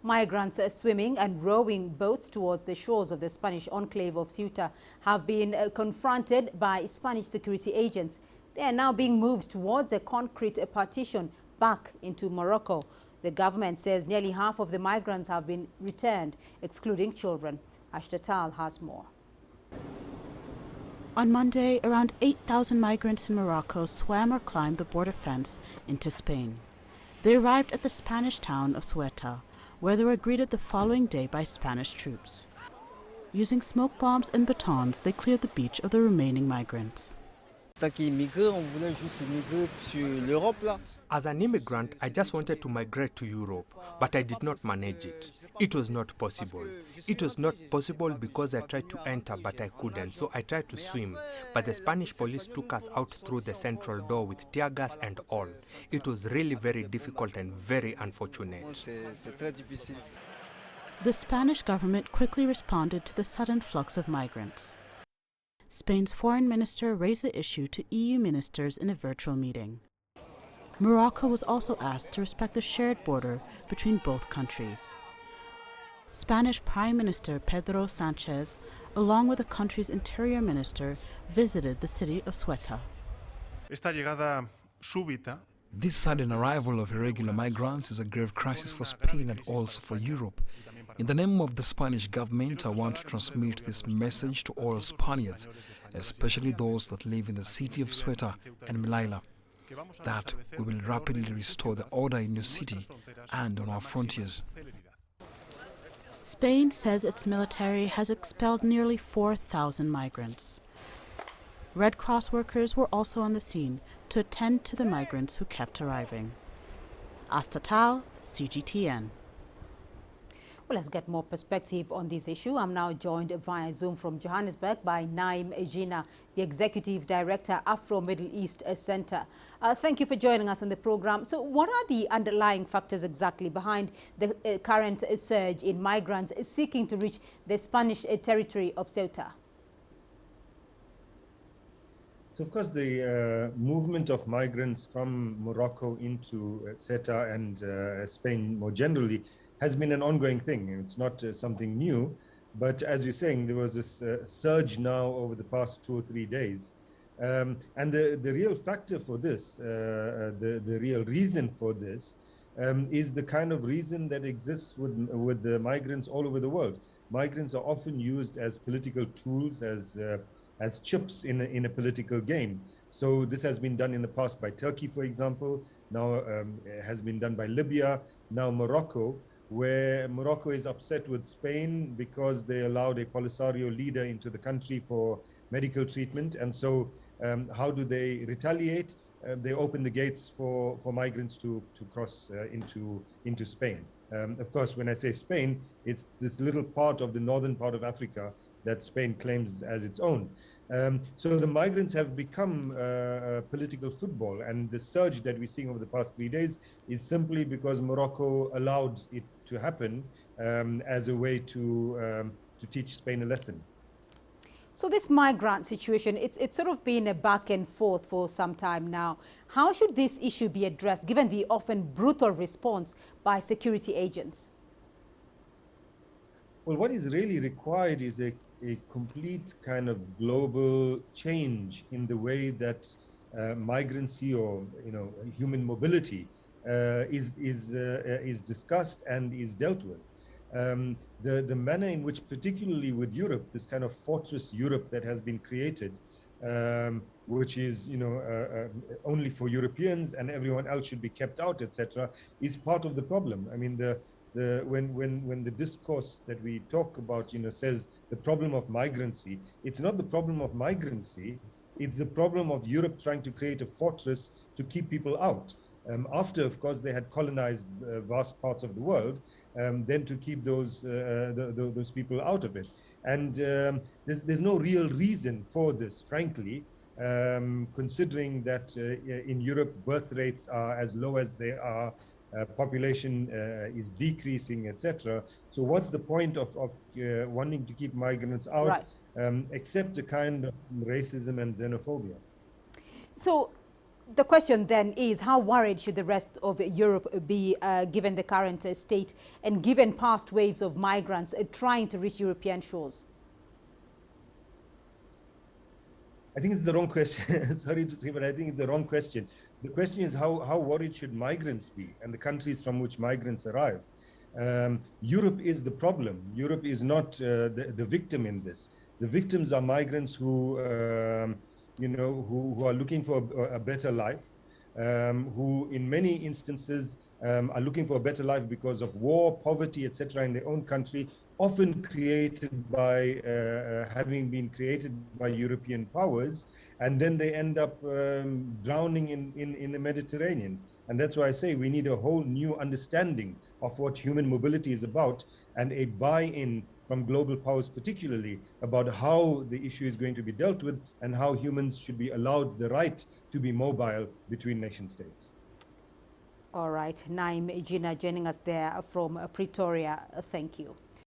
Migrants swimming and rowing boats towards the shores of the Spanish enclave of Ceuta have been confronted by Spanish security agents. They are now being moved towards a concrete partition back into Morocco. The government says nearly half of the migrants have been returned, excluding children. Ashtatal has more. On Monday, around 8,000 migrants in Morocco swam or climbed the border fence into Spain. They arrived at the Spanish town of Ceuta, where they were greeted the following day by Spanish troops. Using smoke bombs and batons, they cleared the beach of the remaining migrants. As an immigrant, I just wanted to migrate to Europe, but I did not manage it. It was not possible. It was not possible because I tried to enter, but I couldn't, so I tried to swim. But the Spanish police took us out through the central door with tear gas and all. It was really very difficult and very unfortunate. The Spanish government quickly responded to the sudden flux of migrants. Spain's foreign minister raised the issue to EU ministers in a virtual meeting. Morocco was also asked to respect the shared border between both countries. Spanish Prime Minister Pedro Sánchez, along with the country's interior minister, visited the city of Ceuta. This sudden arrival of irregular migrants is a grave crisis for Spain and also for Europe. In the name of the Spanish government, I want to transmit this message to all Spaniards, especially those that live in the city of Ceuta and Melilla, that we will rapidly restore the order in your city and on our frontiers. Spain says its military has expelled nearly 4,000 migrants. Red Cross workers were also on the scene to attend to the migrants who kept arriving. Ashtatal, CGTN. Well, let's get more perspective on this issue. I'm now joined via Zoom from Johannesburg by Na'eem Jeenah, the Executive Director, Afro-Middle East Centre. Thank you for joining us on the program. So what are the underlying factors exactly behind the current surge in migrants seeking to reach the Spanish territory of Ceuta? So, of course, the movement of migrants from Morocco into Ceuta and Spain more generally has been an ongoing thing. It's not something new, but as you're saying, there was this surge now over the past 2 or 3 days. And the real factor for this, the real reason for this, is the kind of reason that exists with the migrants all over the world. Migrants are often used as political tools, as chips in a political game. So this has been done in the past by Turkey, for example. Now it has been done by Libya. Now Morocco, where Morocco is upset with Spain because they allowed a Polisario leader into the country for medical treatment. And so how do they retaliate? They open the gates for migrants to cross into Spain. Of course, when I say Spain, it's this little part of the northern part of Africa that Spain claims as its own. So the migrants have become political football, and the surge that we're seeing over the past 3 days is simply because Morocco allowed it to happen as a way to teach Spain a lesson. So this migrant situation, it's sort of been a back and forth for some time now. How should this issue be addressed, given the often brutal response by security agents? Well, what is really required is a complete kind of global change in the way that migrancy or human mobility is discussed and is dealt with. The manner in which, particularly with Europe, this kind of fortress Europe that has been created, which is only for Europeans and everyone else should be kept out, etc., is part of the problem. I mean, when the discourse that we talk about, says the problem of migrancy, it's not the problem of migrancy, it's the problem of Europe trying to create a fortress to keep people out. After, of course, they had colonized vast parts of the world, then to keep those people out of it. And there's no real reason for this, frankly, considering that in Europe, birth rates are as low as they are, population is decreasing, etc. So what's the point of wanting to keep migrants out, right, except a kind of racism and xenophobia? So The question then is, how worried should the rest of Europe be given the current state and given past waves of migrants trying to reach European shores? I think it's the wrong question. Sorry to say, but I think it's the wrong question. The question is how worried should migrants be and the countries from which migrants arrive. Europe is the problem. Europe is not the victim in this. The victims are migrants who, who are looking for a better life, who in many instances are looking for a better life because of war, poverty, etc. in their own country, often created by having been created by European powers, and then they end up drowning in the Mediterranean. And that's why I say we need a whole new understanding of what human mobility is about, and a buy-in from global powers particularly about how the issue is going to be dealt with and how humans should be allowed the right to be mobile between nation states. All right, Na'eem Jeenah joining us there from Pretoria. Thank you.